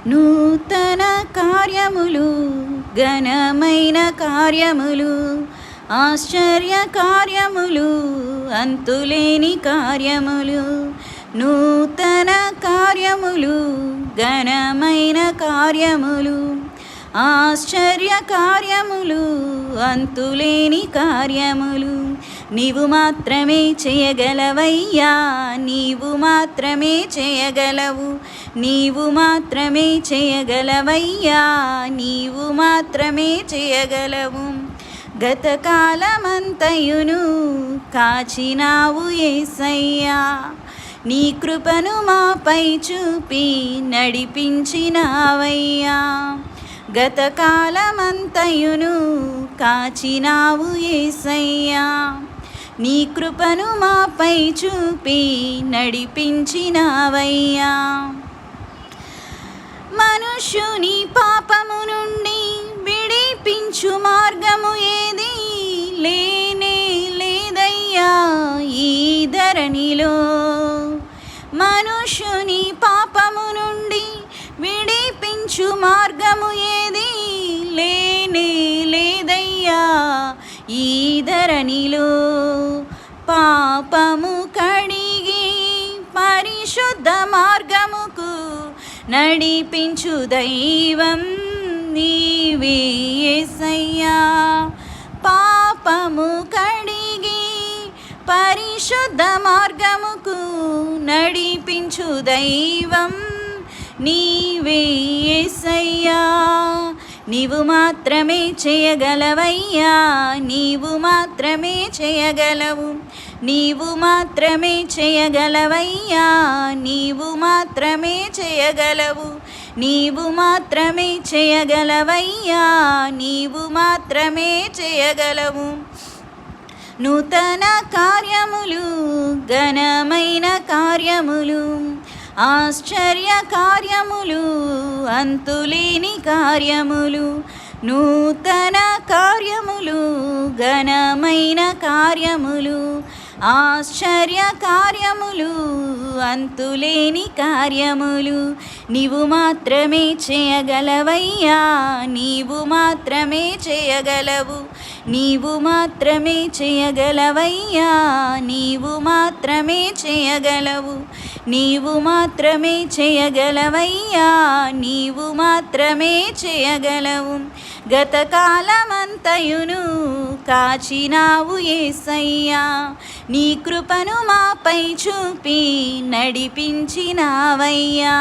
నూతన కార్యములు ఘనమైన కార్యములు ఆశ్చర్య కార్యములు అంతులేని కార్యములు నూతన కార్యములు ఘనమైన కార్యములు ఆశ్చర్య కార్యములు అంతులేని కార్యములు నీవు మాత్రమే చేయగలవయ్యా నీవు మాత్రమే చేయగలవు నీవు మాత్రమే చేయగలవయ్యా నీవు మాత్రమే చేయగలవు గతకాలమంతయును కాచినావు యేసయ్యా నీ కృపను మాపై చూపి నడిపించినావయ్యా గతకాలమంతయును కాచినావు యేసయ్యా నీ కృపను మాపై చూపి నడిపించినావయ్యా మనుష్యుని పాపము నుండి విడిపించు మార్గము ఏది లేనే లేదయ్యా ఈ ధరణిలో మనుష్యుని పాపము నుండి విడిపించు మార్గము ఏది లేనే లేదయ్యా ఈ ధరణిలో పాపము కడిగి పరిశుద్ధ మార్గముకు నడిపించు దైవం నీవే యేసయ్యా పాపము కడిగి పరిశుద్ధ మార్గముకు నడిపించు దైవం నీవే యేసయ్యా నీవు మాత్రమే చేయగలవయ్యా నీవు మాత్రమే చేయగలవు నీవు మాత్రమే చేయగలవయ్యా నీవు మాత్రమే చేయగలవు నీవు మాత్రమే చేయగలవయ్యా నీవు మాత్రమే చేయగలవు నూతన కార్యములు ఘనమైన కార్యములు ఆశ్చర్య కార్యములు అంతులేని కార్యములు నూతన కార్యములు ఘనమైన కార్యములు ఆశ్చర్య కార్యములు అంతులేని కార్యములు నీవు మాత్రమే చేయగలవయ్యా నీవు మాత్రమే చేయగలవు నీవు మాత్రమే చేయగలవయ్యా నీవు మాత్రమే చేయగలవు నీవు మాత్రమే చేయగలవయ్యా నీవు మాత్రమే చేయగలవు గతకాలమంతయును కాచినావు యేసయ్యా నీ కృపను మాపై చూపి నడిపించినావయ్యా